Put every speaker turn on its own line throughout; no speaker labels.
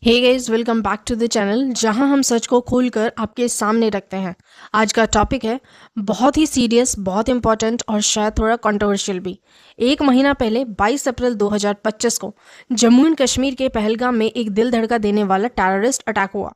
Hey guys, welcome back to the channel जहां हम सच को खोलकर आपके सामने रखते हैं। आज का टॉपिक है बहुत ही सीरियस, बहुत इंपॉर्टेंट और शायद थोड़ा कंट्रोवर्शियल भी। एक महीना पहले 22 अप्रैल 2025 को जम्मू एंड कश्मीर के पहलगाम में एक दिल धड़का देने वाला टेररिस्ट अटैक हुआ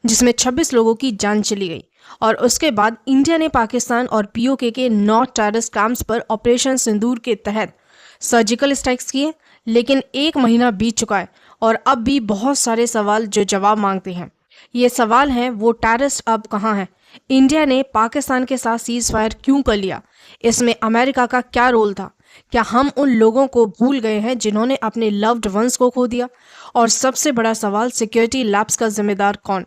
जिसमें 26 लोगों की जान चली गई। और उसके बाद इंडिया ने पाकिस्तान और पीओके के 9 टेररिस्ट कैंप्स पर ऑपरेशन सिंदूर के तहत सर्जिकल स्ट्राइक्स किए। लेकिन एक महीना बीत चुका है और अब भी बहुत सारे सवाल जो जवाब मांगते हैं। ये सवाल हैं, वो टेररिस्ट अब कहाँ हैं? इंडिया ने पाकिस्तान के साथ सीज फायर क्यों कर लिया? इसमें अमेरिका का क्या रोल था? क्या हम उन लोगों को भूल गए हैं जिन्होंने अपने लव्ड वंस को खो दिया? और सबसे बड़ा सवाल, सिक्योरिटी लैप्स का जिम्मेदार कौन?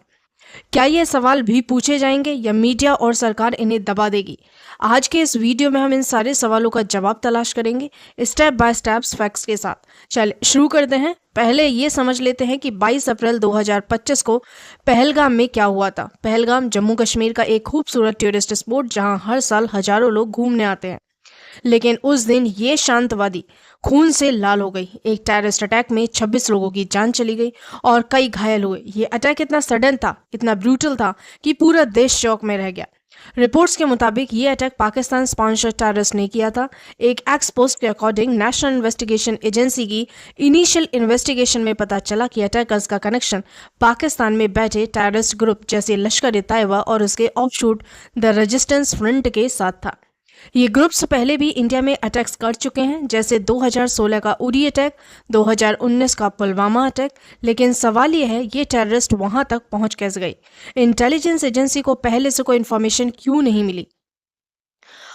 क्या ये सवाल भी पूछे जाएंगे या मीडिया और सरकार इन्हें दबा देगी? आज के इस वीडियो में हम इन सारे सवालों का जवाब तलाश करेंगे, स्टेप बाय स्टेप फैक्ट्स के साथ। चलिए शुरू करते हैं। पहले ये समझ लेते हैं कि 22 अप्रैल 2025 को पहलगाम में क्या हुआ था। पहलगाम जम्मू कश्मीर का एक खूबसूरत टूरिस्ट स्पॉट जहां हर साल हजारों लोग घूमने आते हैं। लेकिन उस दिन ये शांतवादी खून से लाल हो गई। एक टेररिस्ट अटैक में 26 लोगों की जान चली गई और कई घायल हुए। ये अटैक इतना सडन था, इतना ब्रूटल था कि पूरा देश शॉक में रह गया। रिपोर्ट्स के मुताबिक ये अटैक पाकिस्तान स्पॉन्सर्ड टेररिस्ट ने किया था। एक एक्स पोस्ट के अकॉर्डिंग नेशनल इन्वेस्टिगेशन एजेंसी की इनिशियल इन्वेस्टिगेशन में पता चला कि अटैकर्स का कनेक्शन पाकिस्तान में बैठे टेररिस्ट ग्रुप जैसे लश्कर ए तैयबा और उसके ऑफशूट द रेजिस्टेंस फ्रंट के साथ था। ये ग्रुप्स पहले भी इंडिया में अटैक्स कर चुके हैं, जैसे 2016 का उरी अटैक, 2019 का पुलवामा अटैक। लेकिन सवाल ये है, ये टेररिस्ट वहां तक पहुंच कैसे गई? इंटेलिजेंस एजेंसी को पहले से कोई इन्फॉर्मेशन क्यों नहीं मिली?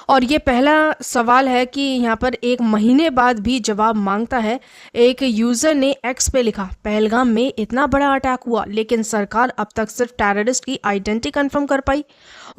और ये पहला सवाल है कि यहाँ पर एक महीने बाद भी जवाब मांगता है। एक यूज़र ने एक्स पे लिखा, पहलगाम में इतना बड़ा अटैक हुआ लेकिन सरकार अब तक सिर्फ टेररिस्ट की आइडेंटिटी कंफर्म कर पाई।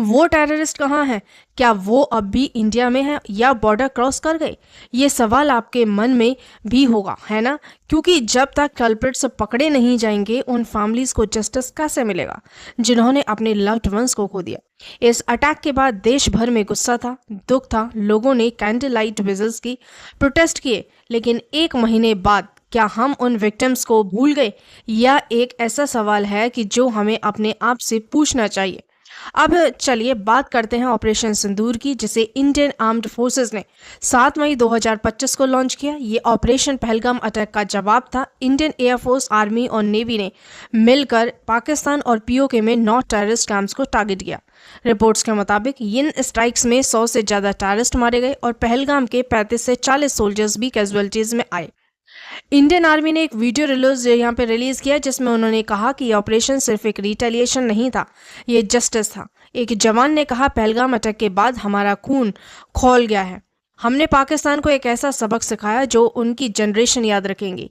वो टेररिस्ट कहाँ है? क्या वो अब भी इंडिया में है या बॉर्डर क्रॉस कर गए? ये सवाल आपके मन में भी होगा, है ना? क्योंकि जब तक कल्प्रिट्स पकड़े नहीं जाएंगे, उन फैमिलीज को जस्टिस कैसे मिलेगा जिन्होंने अपने लव्ड वंस को खो दिया? इस अटैक के बाद देश भर में गुस्सा था, दुख था। लोगों ने कैंडल लाइट विजिल्स की, प्रोटेस्ट किए। लेकिन एक महीने बाद क्या हम उन विक्टिम्स को भूल गए? या एक ऐसा सवाल है कि जो हमें अपने आप से पूछना चाहिए। अब चलिए बात करते हैं ऑपरेशन सिंदूर की, जिसे इंडियन आर्म्ड फोर्सेस ने 7 मई 2025 को लॉन्च किया। ये ऑपरेशन पहलगाम अटैक का जवाब था। इंडियन एयरफोर्स, आर्मी और नेवी ने मिलकर पाकिस्तान और पीओके में 9 टेररिस्ट कैंप्स को टारगेट किया। रिपोर्ट्स के मुताबिक इन स्ट्राइक्स में 100 से ज़्यादा टेररिस्ट मारे गए और पहलगाम के 35 से 40 सोल्जर्स भी कैजुअलिटीज में आए। इंडियन आर्मी ने एक वीडियो रिलीज किया जिसमें उन्होंने कहा कि यह ऑपरेशन सिर्फ एक रिटेलिएशन नहीं था, ये जस्टिस था। एक जवान ने कहा, पहलगाम अटैक के बाद हमारा खून खौल गया है। हमने पाकिस्तान को एक ऐसा सबक सिखाया जो उनकी जनरेशन याद रखेंगी।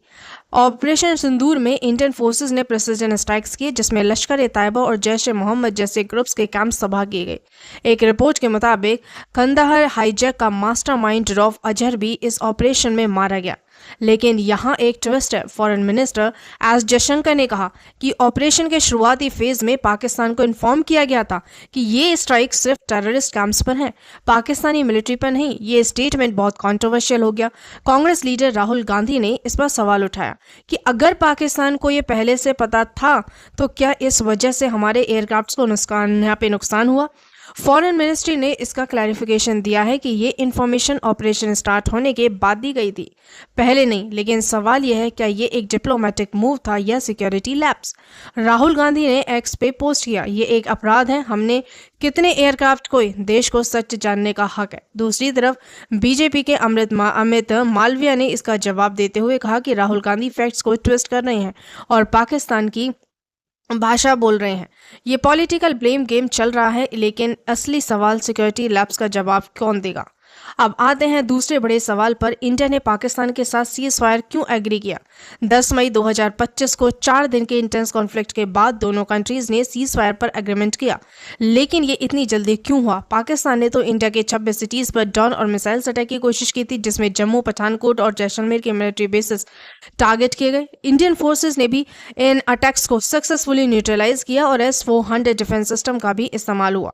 ऑपरेशन सिंदूर में इंडियन फोर्सेस ने प्रिसिजन स्ट्राइक्स किए जिसमें लश्कर ए तैयबा और जैश ए मोहम्मद जैसे ग्रुप्स के कैंप तबाह किए गए। एक रिपोर्ट के मुताबिक कंदाहार हाईजैक का मास्टरमाइंड रऊफ अजहर भी इस ऑपरेशन में मारा गया। लेकिन यहाँ एक ट्विस्ट है। फॉरेन मिनिस्टर एस जयशंकर ने कहा कि ऑपरेशन के शुरुआती फेज में पाकिस्तान को इन्फॉर्म किया गया था कि ये स्ट्राइक सिर्फ टेररिस्ट कैंप्स पर हैं, पाकिस्तानी मिलिट्री पर नहीं। ये स्टेटमेंट बहुत कंट्रोवर्शियल हो गया। कांग्रेस लीडर राहुल गांधी ने इस पर सवाल उठाया कि अगर पाकिस्तान को ये पहले से पता था तो क्या इस वजह से हमारे एयरक्राफ्ट को नुकसान हुआ? फॉरेन मिनिस्ट्री ने इसका क्लैरिफिकेशन दिया है कि ये इन्फॉर्मेशन ऑपरेशन स्टार्ट होने के बाद दी गई थी, पहले नहीं। लेकिन सवाल यह है, क्या ये एक डिप्लोमेटिक मूव था या सिक्योरिटी लैप्स? राहुल गांधी ने एक्स पे पोस्ट किया, ये एक अपराध है। हमने कितने एयरक्राफ्ट को? देश को सच जानने का हक है। दूसरी तरफ बीजेपी के अमित मालविया ने इसका जवाब देते हुए कहा कि राहुल गांधी फैक्ट्स को ट्विस्ट कर रहे हैं और पाकिस्तान की भाषा बोल रहे हैं। ये पॉलिटिकल ब्लेम गेम चल रहा है। लेकिन असली सवाल, सिक्योरिटी लैप्स का जवाब कौन देगा? अब आते हैं दूसरे बड़े सवाल पर, इंडिया ने पाकिस्तान के साथ सीज फायर क्यों एग्री किया? 10 मई 2025 को 4 दिन के इंटेंस कॉन्फ्लिक्ट के बाद दोनों कंट्रीज ने सीज फायर पर एग्रीमेंट किया। लेकिन ये इतनी जल्दी क्यों हुआ? पाकिस्तान ने तो इंडिया के 26 सिटीज पर ड्रोन और मिसाइल्स अटैक की कोशिश की थी, जिसमें जम्मू, पठानकोट और जैसलमेर के मिलिट्री बेसिस टारगेट किए गए। इंडियन फोर्सेज ने भी इन अटैक्स को सक्सेसफुली न्यूट्रलाइज किया और S-400 डिफेंस सिस्टम का भी इस्तेमाल हुआ।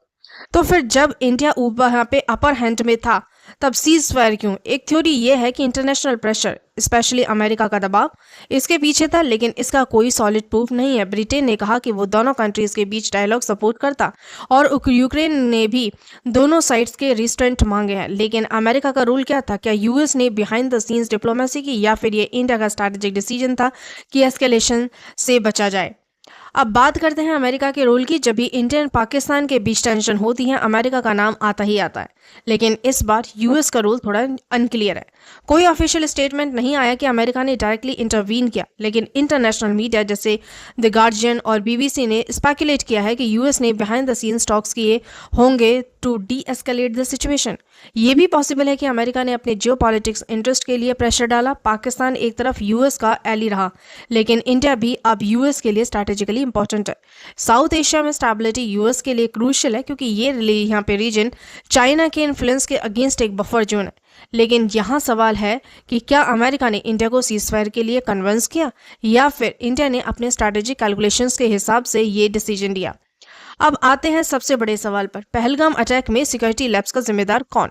तो फिर जब इंडिया यहाँ पे अपर हैंड में था, तब सीज फायर क्यों? एक थ्योरी ये है कि इंटरनेशनल प्रेशर, स्पेशली अमेरिका का दबाव, इसके पीछे था, लेकिन इसका कोई सॉलिड प्रूफ नहीं है। ब्रिटेन ने कहा कि वो दोनों कंट्रीज के बीच डायलॉग सपोर्ट करता और यूक्रेन ने भी दोनों साइड्स के रिस्ट्रेंट मांगे हैं। लेकिन अमेरिका का रूल क्या था? क्या यूएस ने बिहाइंड द सीन्स डिप्लोमेसी की, या फिर ये इंडिया का स्ट्रैटेजिक डिसीजन था कि एस्केलेशन से बचा जाए? अब बात करते हैं अमेरिका के रोल की। जब भी इंडिया और पाकिस्तान के बीच टेंशन होती है, अमेरिका का नाम आता ही आता है। लेकिन इस बार यूएस का रोल थोड़ा अनक्लियर है। कोई ऑफिशियल स्टेटमेंट नहीं आया कि अमेरिका ने डायरेक्टली इंटरवीन किया, लेकिन इंटरनेशनल मीडिया जैसे द गार्जियन और बीबीसी ने स्पेकुलेट किया है कि यूएस ने बिहाइंड द सीन्स टॉक्स किए होंगे to deescalate the situation. ये भी पॉसिबल है कि अमेरिका ने अपने जियोपॉलिटिक्स इंटरेस्ट के लिए प्रेशर डाला। पाकिस्तान एक तरफ यूएस का एली रहा, लेकिन इंडिया भी अब यूएस के लिए स्ट्रैटेजिकली इंपॉर्टेंट है। साउथ एशिया में स्टेबिलिटी यूएस के लिए क्रूशियल है, क्योंकि ये यहाँ पे रीजन चाइना के इन्फ्लुएंस के अगेंस्ट एक बफर जोन है। लेकिन यहाँ सवाल है कि क्या अमेरिका ने इंडिया को सीजफायर के लिए कन्विंस किया, या फिर इंडिया ने अपने स्ट्रैटेजिक कैलकुलेशंस के हिसाब से ये डिसीजन लिया? अब आते हैं सबसे बड़े सवाल पर। पहलगाम अटैक में सिक्योरिटी लैब्स का जिम्मेदार कौन?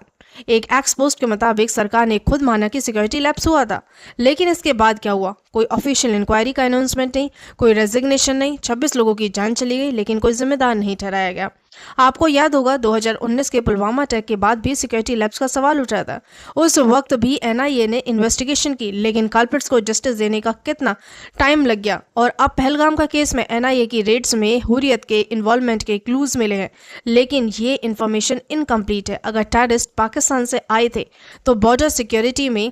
एक एक्स पोस्ट के मुताबिक सरकार ने खुद माना कि सिक्योरिटी लैब्स हुआ था, लेकिन इसके बाद क्या हुआ? कोई ऑफिशियल इंक्वायरी का अनाउंसमेंट नहीं, कोई रेजिग्नेशन नहीं, 26 लोगों की जान चली गई, लेकिन कोई जिम्मेदार नहीं ठहराया गया। आपको याद होगा 2019 के पुलवामा अटैक के बाद भी सिक्योरिटी लैब्स का सवाल उठा था। उस वक्त भी एनआईए ने इन्वेस्टिगेशन की, लेकिन कल्प्रिट्स को जस्टिस देने का कितना टाइम लग गया। और अब पहलगाम का केस में एनआईए की रेड्स में हुर्रियत के इन्वॉल्वमेंट के क्लूज मिले हैं, लेकिन ये इन्फॉर्मेशन इनकम्प्लीट है। अगर टेररिस्ट पाकिस्तान से आए थे तो बॉर्डर सिक्योरिटी में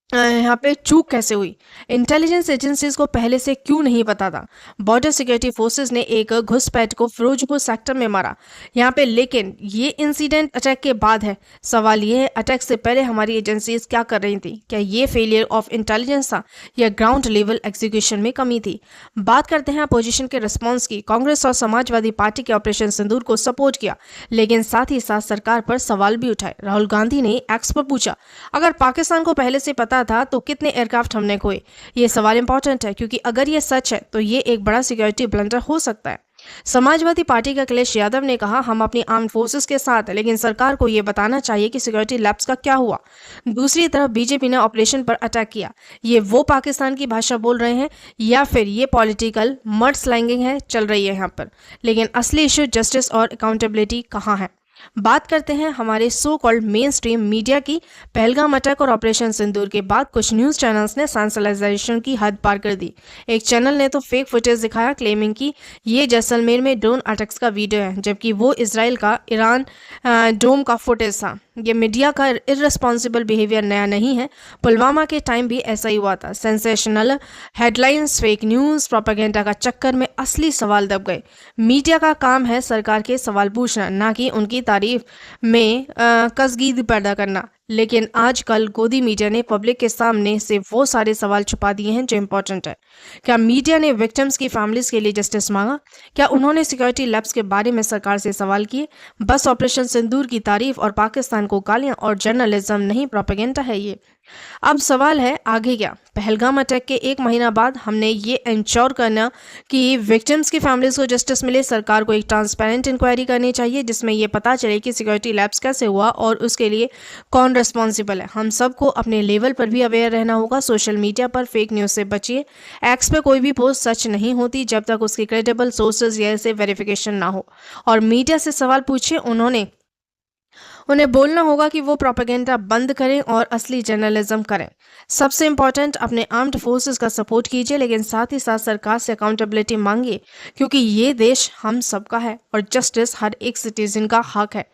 यहाँ पे चूक कैसे हुई? इंटेलिजेंस एजेंसीज को पहले से क्यों नहीं पता था? बॉर्डर सिक्योरिटी फोर्सेस ने एक घुसपैठ को फिरोजपुर सेक्टर में मारा यहाँ पे, लेकिन ये इंसिडेंट अटैक के बाद है। सवाल ये है, अटैक से पहले हमारी एजेंसीज क्या कर रही थी? क्या ये फेलियर ऑफ इंटेलिजेंस था, या ग्राउंड लेवल एग्जीक्यूशन में कमी थी? बात करते हैं अपोजिशन के रिस्पॉन्स की। कांग्रेस और समाजवादी पार्टी के ऑपरेशन सिंदूर को सपोर्ट किया, लेकिन साथ ही साथ सरकार पर सवाल भी उठाए। राहुल गांधी ने एक्स पर पूछा, अगर पाकिस्तान को पहले से पता था तो कितने एयरक्राफ्ट हमने खोए? ये सवाल इंपॉर्टेंट है, क्योंकि अगर ये सच है तो ये एक बड़ा सिक्योरिटी ब्लंडर हो सकता है। समाजवादी पार्टी के अखिलेश यादव ने कहा, हम अपनी आर्म फोर्सेस के साथ हैं, लेकिन सरकार को यह बताना चाहिए कि सिक्योरिटी लैब्स का क्या हुआ। दूसरी तरफ बीजेपी ने ऑपरेशन पर अटैक किया। ये वो पाकिस्तान की भाषा बोल रहे हैं, या फिर ये पॉलिटिकल मड स्लैंगिंग है चल रही है यहाँ पर? लेकिन असली इश्यू जस्टिस और अकाउंटेबिलिटी कहाँ है? बात करते हैं हमारे so called main stream media की। पहलगाम अटैक और ऑपरेशन सिंदूर के बाद कुछ न्यूज चैनल्स ने सेंसलाइजेशन की हद पार कर दी। एक चैनल ने तो फेक फुटेज दिखाया, क्लेमिंग कि ये जैसलमेर में ड्रोन अटैक्स का वीडियो है, जबकि वो इसराइल का ईरान ड्रोन का फुटेज था। ये मीडिया का इररिस्पॉन्सिबल बिहेवियर नया नहीं है। पुलवामा के टाइम भी ऐसा ही हुआ था। Sensational headlines, fake news, propaganda का चक्कर में असली सवाल दब गए। मीडिया का काम है सरकार के सवाल पूछना, ना कि उनकी तारीफ में कसगीद पैदा करना। लेकिन आजकल गोदी मीडिया ने पब्लिक के सामने से वो सारे सवाल छुपा दिए हैं जो इंपॉर्टेंट है। क्या मीडिया ने विक्टिम्स की फैमिलीज के लिए जस्टिस मांगा? क्या उन्होंने सिक्योरिटी लैब्स के बारे में सरकार से सवाल किए? बस ऑपरेशन सिंदूर की तारीफ और पाकिस्तान को गालियां और जर्नलिज्म नहीं, प्रोपेगेंडा है ये। अब सवाल है आगे क्या? पहलगाम अटैक के 1 महीना बाद हमने ये इंश्योर करना कि विक्टिम्स की फैमिलीज को जस्टिस मिले। सरकार को एक ट्रांसपेरेंट इंक्वायरी करनी चाहिए जिसमें ये पता चले कि सिक्योरिटी लैब्स कैसे हुआ और उसके लिए कौन रिस्पॉन्सिबल है। हम सबको अपने लेवल पर भी अवेयर रहना होगा। सोशल मीडिया पर फेक न्यूज़ से बचिए। एक्स पे कोई भी पोस्ट सच नहीं होती जब तक उसकी क्रेडिबल सोर्सेज या से वेरिफिकेशन ना हो। और मीडिया से सवाल पूछिए, उन्हें बोलना होगा कि वो प्रोपेगेंडा बंद करें और असली जर्नलिज्म करें। सबसे इंपॉर्टेंट, अपने आर्म्ड फोर्सेस का सपोर्ट कीजिए, लेकिन साथ ही साथ सरकार से अकाउंटेबिलिटी मांगिए, क्योंकि ये देश हम सबका है और जस्टिस हर एक सिटीजन का हक है।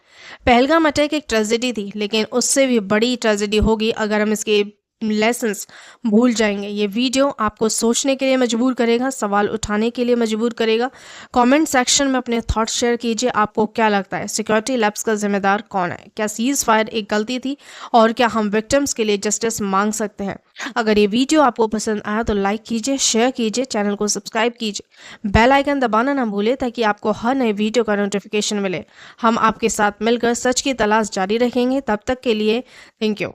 पहलगाम अटैक एक ट्रेजेडी थी, लेकिन उससे भी बड़ी ट्रेजेडी होगी अगर हम इसके लेसन्स भूल जाएंगे। ये वीडियो आपको सोचने के लिए मजबूर करेगा, सवाल उठाने के लिए मजबूर करेगा। कमेंट सेक्शन में अपने थॉट्स शेयर कीजिए। आपको क्या लगता है, सिक्योरिटी लैब्स का जिम्मेदार कौन है? क्या सीज फायर एक गलती थी, और क्या हम विक्टिम्स के लिए जस्टिस मांग सकते हैं? अगर ये वीडियो आपको पसंद आया तो लाइक कीजिए, शेयर कीजिए, चैनल को सब्सक्राइब कीजिए, बेल आइकन दबाना ना भूले ताकि आपको हर नए वीडियो का नोटिफिकेशन मिले। हम आपके साथ मिलकर सच की तलाश जारी रखेंगे। तब तक के लिए थैंक यू।